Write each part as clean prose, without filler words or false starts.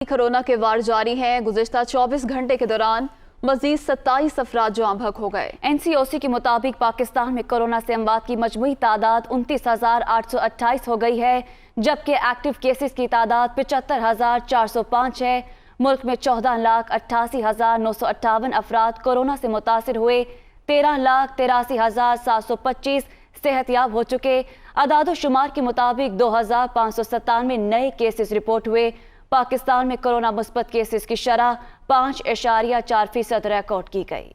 Corona کے وار جاری ہیں۔ گزشتہ 24 گھنٹے کے دوران مزید 27 افراد جاں بحق ہو گئے۔ NCOC کے مطابق پاکستان میں کورونا سے اموات کی مجموعی تعداد 29,828 ہو گئی ہے، جبکہ ایکٹیو کیسز کی تعداد 75,405 ہے۔ ملک میں 14,88,958 افراد کورونا سے متاثر ہوئے، 13,83,725 صحت یاب ہو چکے۔ اعداد و شمار کے مطابق 2,597 نئے کیسز رپورٹ ہوئے۔ پاکستان میں کورونا مثبت کیسز کی شرح 5.4% ریکارڈ کی گئی۔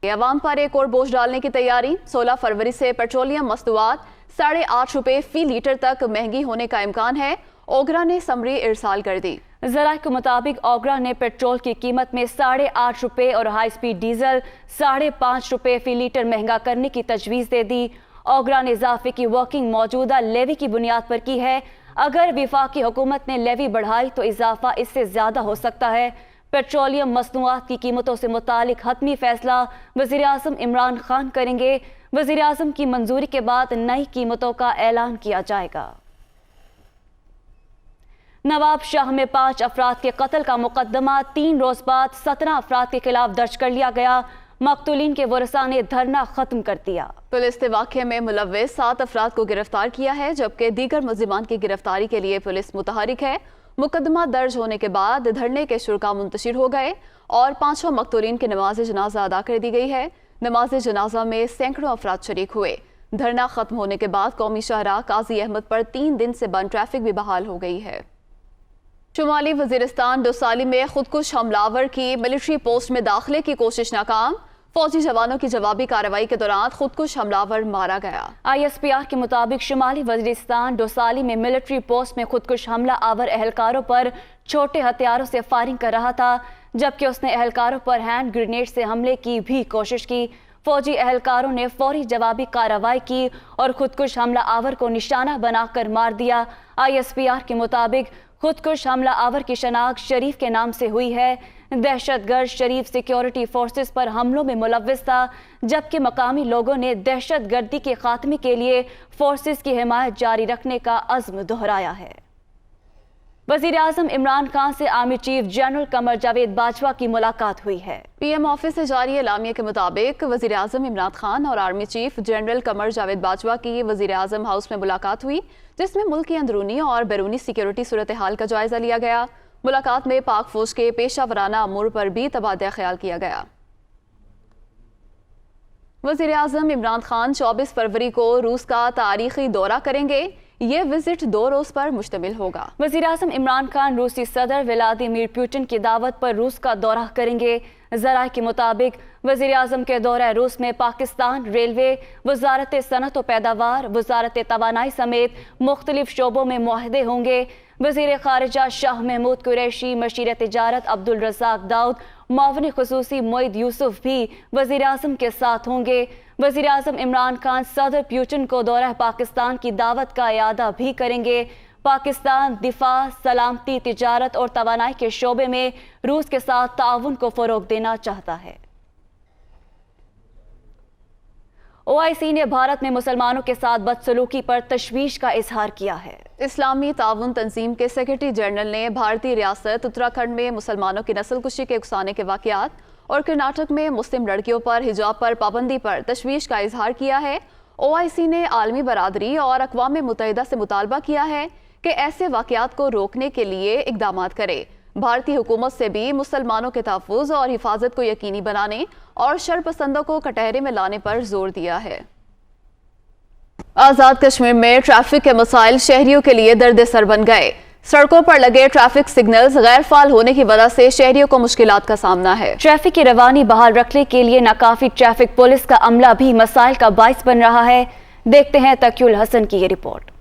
عوام پر ایک اور بوجھ ڈالنے کی تیاری۔ 16 فروری سے پیٹرولیم مصنوعات 8.5 روپے فی لیٹر تک مہنگی ہونے کا امکان ہے۔ اوگرا نے سمری ارسال کر دی۔ ذرائع کے مطابق اوگرا نے پیٹرول کی قیمت میں 8.5 روپے اور ہائی سپیڈ ڈیزل 5.5 روپے فی لیٹر مہنگا کرنے کی تجویز دے دی۔ اوگرا نے اضافے کی ورکنگ موجودہ لیوی کی بنیاد پر کی ہے۔ اگر وفاقی حکومت نے لیوی بڑھائی تو اضافہ اس سے زیادہ ہو سکتا ہے۔ پیٹرولیم مصنوعات کی قیمتوں سے متعلق حتمی فیصلہ وزیر اعظم عمران خان کریں گے۔ وزیر اعظم کی منظوری کے بعد نئی قیمتوں کا اعلان کیا جائے گا۔ نواب شاہ میں 5 افراد کے قتل کا مقدمہ 3 روز بعد 17 افراد کے خلاف درج کر لیا گیا۔ مقتولین کے ورثاء نے دھرنا ختم کر دیا۔ پولیس نے واقعے میں ملوث 7 افراد کو گرفتار کیا ہے، جبکہ دیگر ملزمان کی گرفتاری کے لیے پولیس متحرک ہے۔ مقدمہ درج ہونے کے بعد دھرنے کے شرکا منتشر ہو گئے اور 5 مقتولین کی نماز جنازہ ادا کر دی گئی ہے۔ نماز جنازہ میں سینکڑوں افراد شریک ہوئے۔ دھرنا ختم ہونے کے بعد قومی شاہراہ قاضی احمد پر 3 دن سے بند ٹریفک بھی بحال ہو گئی ہے۔ شمالی وزیرستان ڈوسالی میں خودکش حملہ آور کی ملٹری پوسٹ میں داخلے کی کوشش ناکام۔ فوجی جوانوں کی جوابی کارروائی کے دوران خودکش حملہ آور مارا گیا۔ ISPR کے مطابق شمالی وزیرستان ڈوسالی میں ملٹری پوسٹ میں خودکش حملہ آور اہلکاروں پر چھوٹے ہتھیاروں سے فائرنگ کر رہا تھا، جبکہ اس نے اہلکاروں پر ہینڈ گرینیڈ سے حملے کی بھی کوشش کی۔ فوجی اہلکاروں نے فوری جوابی کارروائی کی اور خودکش حملہ آور کو نشانہ بنا کر مار دیا۔ ISPR کے مطابق خودکش حملہ آور کی شناخت شریف کے نام سے ہوئی ہے۔ دہشت گرد شریف سیکیورٹی فورسز پر حملوں میں ملوث تھا، جبکہ مقامی لوگوں نے دہشت گردی کے خاتمے کے لیے فورسز کی حمایت جاری رکھنے کا عزم دہرایا ہے۔ وزیر اعظم عمران خان سے army chief general Qamar Javed Bajwa کی ملاقات ہوئی ہے۔ PM آفس سے جاری اعلامیہ کے مطابق وزیر اعظم عمران خان اور army chief general Qamar Javed Bajwa کی وزیر اعظم ہاؤس میں ملاقات ہوئی، جس میں ملک کی اندرونی اور بیرونی سیکیورٹی صورتحال کا جائزہ لیا گیا۔ ملاقات میں پاک فوج کے پیشہ ورانہ امور پر بھی تبادلہ خیال کیا گیا۔ وزیر اعظم عمران خان 24 فروری کو روس کا تاریخی دورہ کریں گے۔ یہ وزٹ 2 روز پر مشتمل ہوگا۔ وزیر اعظم عمران خان روسی صدر ولادیمیر پوٹن کی دعوت پر روس کا دورہ کریں گے۔ ذرائع کے مطابق وزیر اعظم کے دورہ روس میں پاکستان ریلوے، وزارت صنعت و پیداوار، وزارت توانائی سمیت مختلف شعبوں میں معاہدے ہوں گے۔ وزیر خارجہ شاہ محمود قریشی، مشیر تجارت عبدالرزاق داؤد، معاون خصوصی معید یوسف بھی وزیر اعظم کے ساتھ ہوں گے۔ وزیر اعظم عمران خان صدر پوٹن کو دورہ پاکستان کی دعوت کا اعادہ بھی کریں گے۔ پاکستان دفاع، سلامتی، تجارت اور توانائی کے شعبے میں روس کے ساتھ تعاون کو فروغ دینا چاہتا ہے۔ OIC نے بھارت میں مسلمانوں کے ساتھ بدسلوکی پر تشویش کا اظہار کیا ہے۔ اسلامی تعاون تنظیم کے سیکرٹری جنرل نے بھارتی ریاست اتراکھنڈ میں مسلمانوں کی نسل کشی کے اکسانے کے واقعات اور کرناٹک میں مسلم لڑکیوں پر حجاب پر پابندی پر تشویش کا اظہار کیا ہے۔ OIC نے عالمی برادری اور اقوام متحدہ سے مطالبہ کیا ہے کہ ایسے واقعات کو روکنے کے لیے اقدامات کرے۔ بھارتی حکومت سے بھی مسلمانوں کے تحفظ اور حفاظت کو یقینی بنانے اور شر پسندوں کو کٹہرے میں لانے پر زور دیا ہے۔ آزاد کشمیر میں ٹریفک کے مسائل شہریوں کے لیے درد سر بن گئے۔ سڑکوں پر لگے ٹریفک سگنلز غیر فعال ہونے کی وجہ سے شہریوں کو مشکلات کا سامنا ہے۔ ٹریفک کی روانی بحال رکھنے کے لیے ناکافی ٹریفک پولیس کا عملہ بھی مسائل کا باعث بن رہا ہے۔ دیکھتے ہیں تقی الحسن کی یہ رپورٹ۔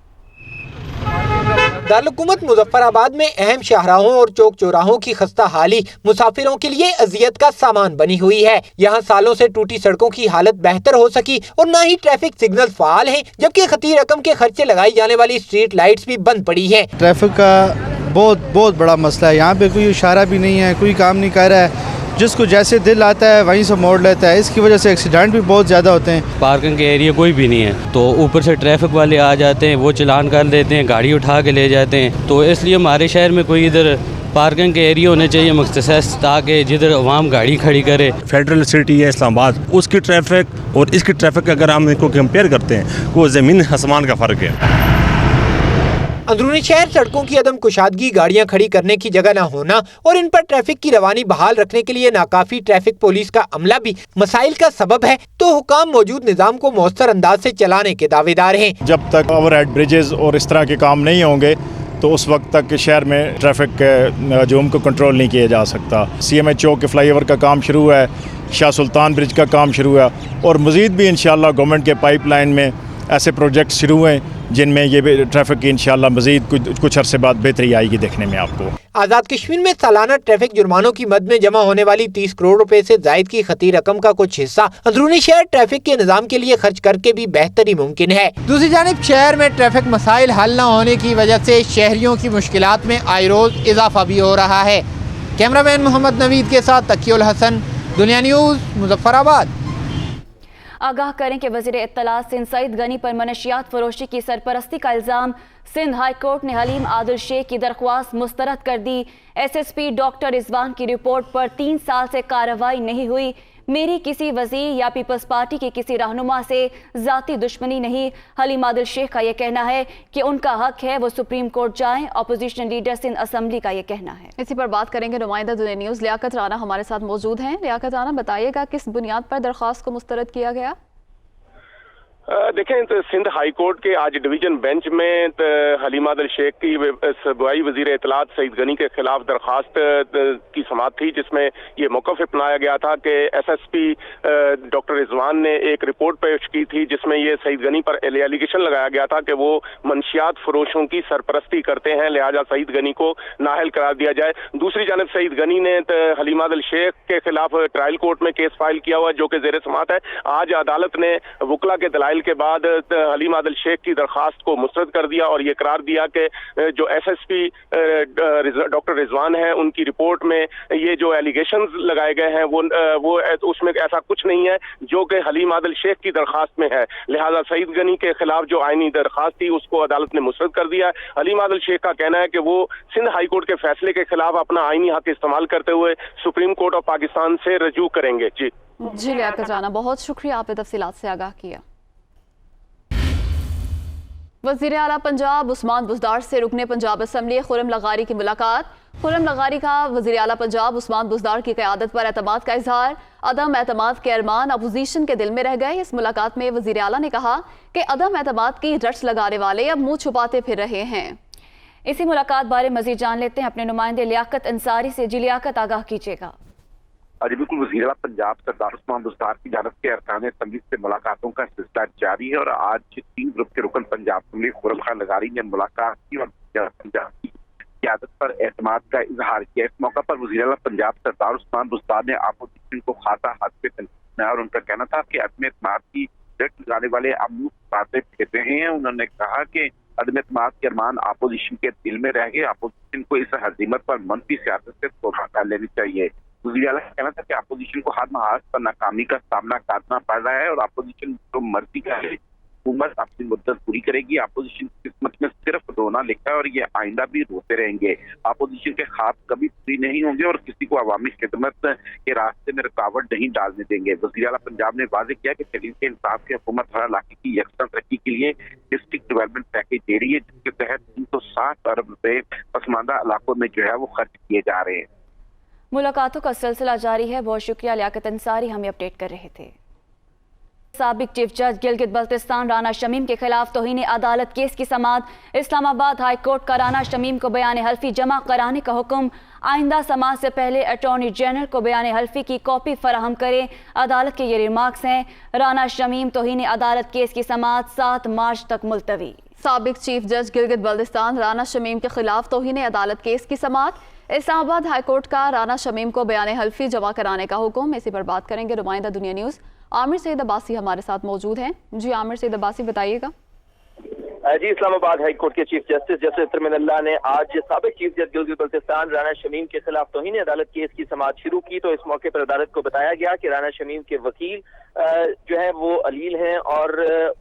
دارالحکومت مظفر آباد میں اہم شاہراہوں اور چوک چوراہوں کی خستہ حالی مسافروں کے لیے اذیت کا سامان بنی ہوئی ہے۔ یہاں سالوں سے ٹوٹی سڑکوں کی حالت بہتر ہو سکی اور نہ ہی ٹریفک سگنل فعال ہیں، جبکہ خطیر رقم کے خرچے لگائی جانے والی اسٹریٹ لائٹس بھی بند پڑی ہیں۔ ٹریفک کا بہت بڑا مسئلہ ہے۔ یہاں پہ کوئی اشارہ بھی نہیں ہے، کوئی کام نہیں کر رہا ہے، جس کو جیسے دل آتا ہے وہیں سے موڑ لیتا ہے۔ اس کی وجہ سے ایکسیڈنٹ بھی بہت زیادہ ہوتے ہیں۔ پارکنگ کے ایریا کوئی بھی نہیں ہے، تو اوپر سے ٹریفک والے آ جاتے ہیں، وہ چلان کر دیتے ہیں، گاڑی اٹھا کے لے جاتے ہیں، تو اس لیے ہمارے شہر میں کوئی ادھر पार्किंग के एरिया होने चाहिए मखसूस, ताकि जिधर अवाम गाड़ी खड़ी करे। फेडरल सिटी है इस्लामाबाद, उसकी ट्रैफिक और इसकी ट्रैफिक अगर हम इनको कंपेयर करते हैं, वो ज़मीन आसमान का फ़र्क है। अंदरूनी शहर सड़कों की अदम कुशादगी, गाड़ियां खड़ी करने की जगह न होना और इन पर ट्रैफिक की रवानी बहाल रखने के लिए नाकाफी ट्रैफिक पुलिस का अमला भी मसाइल का सबब है, तो हुकाम मौजूद निज़ाम को मौसर अंदाज से चलाने के दावेदार हैं। जब तक ओवरहेड ब्रिजेस और इस तरह के काम नहीं होंगे तो उस वक्त तक शहर में ट्रैफिक के हजूम को कंट्रोल नहीं किया जा सकता। CMA चौक के फ्लाई ओवर का काम शुरू है, शाह सुल्तान ब्रिज का काम शुरू है और मज़ीद भी इंशाअल्लाह गवर्नमेंट के पाइपलाइन में ऐसे प्रोजेक्ट शुरू हैं जिनमें ये ट्रैफिक की इंशाअल्लाह मज़ीद कुछ अरसे बाद बेहतरी आएगी देखने में आपको। आज़ाद कश्मीर में सालाना ट्रैफिक जुर्मानों की मद में जमा होने वाली 30 करोड़ रुपए से जायद की खती रकम का कुछ हिस्सा अंदरूनी शहर ट्रैफिक के निज़ाम के लिए खर्च करके भी बेहतरी मुमकिन है। दूसरी जानिब शहर में ट्रैफिक मसाइल हल न होने की वजह से शहरियों की मुश्किलात में आए रोज इजाफा भी हो रहा है। कैमरामैन मोहम्मद नवीद के साथ तकीउल हसन, दुनिया न्यूज़, मुजफ्फराबाद। आगाह करें कि वज़ीर इत्तलात सिंध सईद गनी पर मनशियात फरोशी की सरपरस्ती का इल्ज़ाम। सिंध हाई कोर्ट ने हलीम आदिल शेख की दरख्वास्त मुस्तरद कर दी। SSP डॉक्टर रिजवान की रिपोर्ट पर 3 साल से कार्रवाई नहीं हुई। मेरी किसी वज़ीर या पीपल्स पार्टी के किसी रहनुमा से ज़ाती दुश्मनी नहीं। हलीम आदिल शेख का यह कहना है कि उनका हक है वो सुप्रीम कोर्ट जाएं। अपोजिशन लीडर सिंध असम्बली का यह कहना है। इसी पर बात करेंगे नुमाइंदा दुनिया न्यूज़ लियाकत राना हमारे साथ मौजूद हैं। लियाकत राना, बताइएगा किस बुनियाद पर दरख्वास्त को मुस्तरद किया गया? देखें तो सिंध हाई कोर्ट के आज डिवीजन बेंच में हलीम आदिल शेख की सूबाई वज़ीर इत्तलात सईद गनी के खिलाफ दरख्वास्त की समाअत थी, जिसमें ये मौक़िफ़ अपनाया गया था कि SSP डॉक्टर रिजवान ने एक रिपोर्ट पेश की थी जिसमें ये सईद गनी पर एलिगेशन लगाया गया था कि वो मनशियात फरोशों की सरपरस्ती करते हैं, लिहाजा सईद गनी को नाअहल करार दिया जाए। दूसरी जानब सईद गनी ने हलीम आदिल शेख के खिलाफ ट्रायल कोर्ट में केस फाइल किया हुआ जो कि ज़ेर समाअत है। आज अदालत ने वकला के दलाइल के बाद हलीम आदिल शेख की दरख्वास्त को मुस्तरद कर दिया और ये करार दिया कि जो SSP डॉक्टर रिजवान है उनकी रिपोर्ट में ये जो एलिगेशंस लगाए गए हैं वो उसमें ऐसा कुछ नहीं है जो कि हलीम आदिल शेख की दरख्वास्त में है। लिहाजा सईद गनी के खिलाफ जो आईनी दरख्वास्त थी उसको अदालत ने मुस्तरद कर दिया। हलीम आदिल शेख का कहना है कि वो सिंध हाई कोर्ट के फैसले के खिलाफ अपना आईनी हक इस्तेमाल करते हुए सुप्रीम कोर्ट ऑफ पाकिस्तान से रजू करेंगे। जी लियाकत राना, बहुत शुक्रिया, आपने तफसीलात से आगाह किया। वज़ीर आला पंजाब उस्मान बुज़दार से रुकने पंजाब असम्बली खुर्रम लगारी की मुलाकात। खुर्रम लगारी का वज़ीर आला पंजाब उस्मान बुज़दार की क़यादत पर एतमाद का इजहार। अदम एतमाद के अरमान अपोजिशन के दिल में रह गए। इस मुलाकात में वज़ीर आला ने कहा कि अदम एतमाद की रट्स लगाने वाले अब मुँह छुपाते फिर रहे हैं। इसी मुलाकात बारे मज़ीद जान लेते हैं अपने नुमाइंदे लियाकत अंसारी से। जी लियाकत, आगाह कीजिएगा। जी बिल्कुल, वज़ीर आला पंजाब सरदार उस्मान बुज़दार की जानब से अरकान असम्बली से मुलाकातों का सिलसिला जारी है और आज 3 ग्रुप के रुकन पंजाब असम्बली खुर्रम खान लगारी ने मुलाकात की और पंजाब की क़यादत पर एतमाद का इजहार किया। इस मौका पर वज़ीर आला पंजाब सरदार उस्मान बुज़दार ने अपोजिशन को खासा हाथ पे तनकीद और उनका कहना था कि अदम एतमाद की रट लगाने वाले अब बातें फिर रहे हैं। उन्होंने कहा कि अदम एतमाद के अरमान अपोजिशन के दिल में रह गए। अपोजिशन को इस हज़ीमत पर मनफी सियासत से तौबा कर लेनी चाहिए। वज़ीर आला का कहना था कि अपोजिशन को हर महाज पर नाकामी का सामना करना पड़ रहा है और अपोजिशन जो मर्जी का है हुकूमत अपनी मुद्दत पूरी करेगी। अपोजिशन की किस्मत में सिर्फ रोना लिखा है और ये आइंदा भी रोते रहेंगे। अपोजिशन के ख्वाब कभी पूरी नहीं होंगे और किसी को अवामी खिदमत के रास्ते में रुकावट नहीं डालने देंगे। वज़ीर आला पंजाब ने वाज़ेह किया कि तहरीक इंसाफ की हुकूमत हर इलाके की यकसा तरक्की के लिए डिस्ट्रिक्ट डेवलपमेंट पैकेज दे रही है, जिसके तहत 360 अरब रुपए पसमानदा इलाकों में जो है वो खर्च किए जा रहे हैं। मुलाकातों का सिलसिला जारी है। बहुत शुक्रिया लियाकत अंसारी, हमें अपडेट कर रहे थे। साबिक चीफ जज गिलगित बल्तिस्तान राना शमीम के खिलाफ तौहीन अदालत केस की समाअत। इस्लामाबाद हाई कोर्ट का राना शमीम को बयान हल्फी जमा कराने का हुक्म। आइंदा समाअत से पहले अटॉर्नी जनरल को बयान हल्फी की कॉपी फराहम करें। अदालत के ये रिमार्क्स हैं। राना शमीम तौहीन अदालत केस की समाअत 7 मार्च तक मुलतवी। साबिक चीफ जज गिलगित बल्तिस्तान राना शमीम के खिलाफ तौहीन अदालत केस की समाअत। इस्लामाबाद हाई कोर्ट का राना शमीम को बयान हल्फी जमा कराने का हुक्म। इसी पर बात करेंगे नुमाइंदा दुनिया न्यूज़ आमिर सईद अब्बासी हमारे साथ मौजूद हैं। जी आमिर सईद अब्बासी, बताइएगा। जी, इस्लामाबाद हाई कोर्ट के चीफ जस्टिस जस्टिस तरमीन अल्लाह ने आज साबिक चीफ जज गिलगित बल्तिस्तान राना शमीम के खिलाफ तौहीन अदालत केस की समाअत शुरू की। तो इस मौके पर अदालत को बताया गया कि राना शमीम के वकील जो है वो अलील हैं और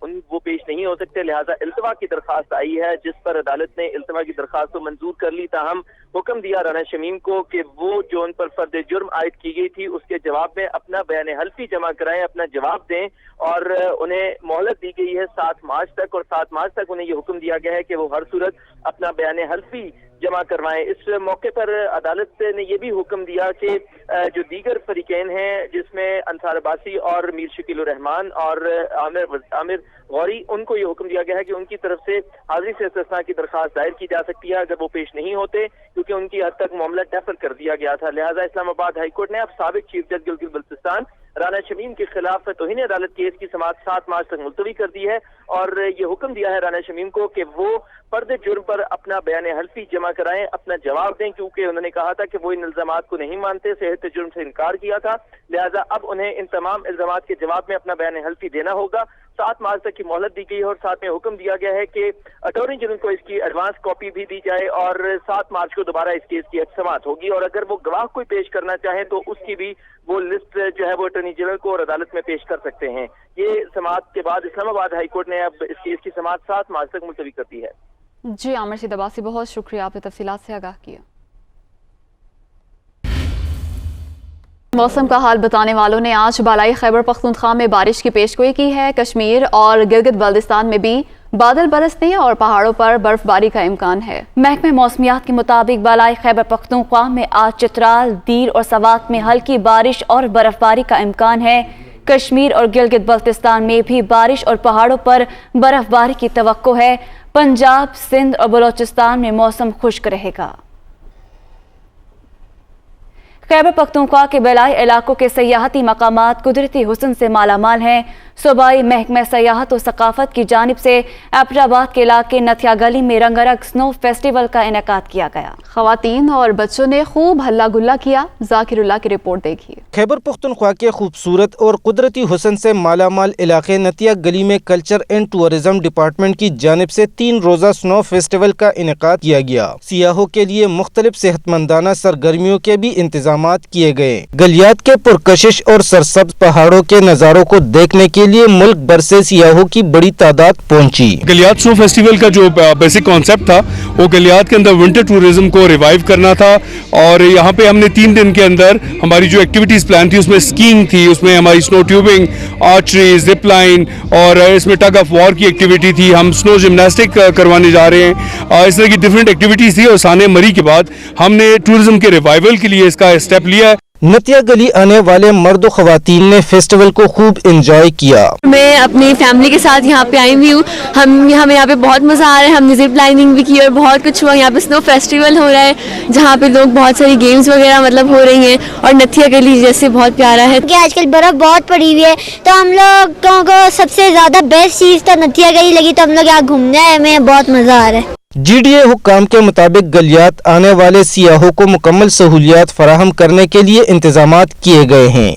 वो पेश नहीं हो सकते, लिहाजा इल्तवा की दरखास्त आई है जिस पर अदालत ने इल्तवा की दरखास्त तो मंजूर कर ली, ताहम हुक्म दिया राना शमीम को कि वो जो उन पर फर्द जुर्म आयद की गई थी उसके जवाब में अपना बयान हल्फी जमा कराएं, अपना जवाब दें और उन्हें मोहलत दी गई है 7 मार्च तक और 7 मार्च तक उन्हें ये हुक्म दिया गया है कि वो हर सूरत अपना बयान हल्फी जमा करवाएं। इस मौके पर अदालत ने यह भी हुक्म दिया कि जो दीगर फरीकैन हैं जिसमें अंसार अब्बासी और मीर शकील रहमान और आमिर गौरी, उनको ये हुक्म दिया गया है कि उनकी तरफ से हाजिरी से इस्तिस्ना की दरखास्त दायर की जा सकती है अगर वो पेश नहीं होते, क्योंकि उनकी हद तक मामला डेफर कर दिया गया था। लिहाजा इस्लामाबाद हाई कोर्ट ने अब साबिक चीफ जज गिलगित बल्तिस्तान राना शमीम के खिलाफ तौहीन अदालत केस की समाअत 7 मार्च तक मुलतवी कर दी है और ये हुक्म दिया है राना शमीम को कि वो फर्द जुर्म पर अपना बयान हल्फी जमा कराएं, अपना जवाब दें, क्योंकि उन्होंने कहा था कि वो इन इल्जामात को नहीं मानते, सेहत जुर्म से इनकार किया था। लिहाजा अब उन्हें इन तमाम इल्जामात के जवाब में अपना बयान हल्फी देना होगा। 7 मार्च तक की मोहलत दी गई है और साथ में हुक्म दिया गया है कि अटॉर्नी जनरल को इसकी एडवांस कॉपी भी दी जाए और 7 मार्च को दोबारा इस केस की समाअत होगी और अगर वो गवाह कोई पेश करना चाहे तो उसकी भी वो लिस्ट जो है वो अटॉर्नी जनरल को और अदालत में पेश कर सकते हैं। ये समाअत के बाद इस्लामाबाद हाई कोर्ट ने अब इस केस की समाअत 7 मार्च तक मुलतवी कर दी है। जी आमिर शीद अब्बासी, बहुत शुक्रिया, आपने तफसीलात से आगाह किया। मौसम का हाल बताने वालों ने आज बालाई खैबर पख्तूनख्वा में बारिश की पेशगोई की है। कश्मीर और गिलगित बल्तिस्तान में भी बादल बरसने और पहाड़ों पर बर्फबारी का इम्कान है। महकमे मौसमियात के मुताबिक बालाई खैबर पख्तूनख्वा में आज चित्राल, दीर और सवात में हल्की बारिश और बर्फबारी का इम्कान है। कश्मीर और गिलगित बल्तिस्तान में भी बारिश और पहाड़ों पर बर्फबारी की तवक्को है। पंजाब, सिंध और बलोचिस्तान में मौसम खुश्क रहेगा। खैबर पख्तूनख्वा के बलाई इलाकों के सयाहती मकामात कुदरती हुस्न से मालामाल हैं। सूबाई महकमा सयाहत और सकाफत की जानिब से एबटाबाद के इलाके नथिया गली में रंगारंग स्नो फेस्टिवल का इनेकाद किया गया। खवातीन और बच्चों ने खूब हल्ला गुल्ला किया। जाकिरुल्लाह की रिपोर्ट देखिए। खैबर पख्तूनख्वा के खूबसूरत और कुदरती हुस्न से मालामाल इलाके नथिया गली में कल्चर एंड टूरिज्म डिपार्टमेंट की जानिब से 3 रोजा स्नो फेस्टिवल का इनेकाद किया गया। सियाहों के लिए मुख्तलिफ सेहतमंदाना सरगर्मियों के भी इंतजाम किए गए। गलियात के पुरकशिश और सरसब्ज पहाड़ों के नजारों को देखने के लिए मुल्क भर से सियाहों की बड़ी तादाद पहुंची। गलियात स्नो फेस्टिवल का जो बेसिक कॉन्सेप्ट था वो गलियात के अंदर विंटर टूरिज्म को रिवाइव करना था और यहाँ पे हमने 3 दिन के अंदर हमारी जो एक्टिविटीज प्लान थी उसमें स्कीइंग थी, उसमें हमारी snow tubing, archery, zip line और इसमें टग ऑफ वॉर की एक्टिविटी थी। हम स्नो जिम्नास्टिक करवाने जा रहे हैं। इस तरह की डिफरेंट एक्टिविटीज थी और साने मरी के बाद हमने टूरिज्म के रिवाइवल के लिए इसका स्टेप लिया है। नथिया गली आने वाले मर्द खवातीन ने फेस्टिवल को खूब एंजॉय किया। मैं अपनी फैमिली के साथ यहाँ पे आई हुई हूँ। हमें यहाँ पे बहुत मजा आ रहा है। हमने जिप लाइनिंग भी की और बहुत कुछ हुआ। यहाँ पे स्नो फेस्टिवल हो रहा है जहाँ पे लोग बहुत सारी गेम्स वगैरह मतलब हो रही हैं और नथिया गली जैसे बहुत प्यारा है। आजकल बर्फ बहुत पड़ी हुई है तो हम लोगों को सबसे ज्यादा बेस्ट चीज तो नथिया गली लगी, तो हम लोग यहाँ घूमने आए, हमें बहुत मजा आ रहा है। GDA हुक्काम के मुताबिक गलियात आने वाले सियाहों को मुकम्मल सहूलियात फराहम करने के लिए इंतजामात किए गए हैं।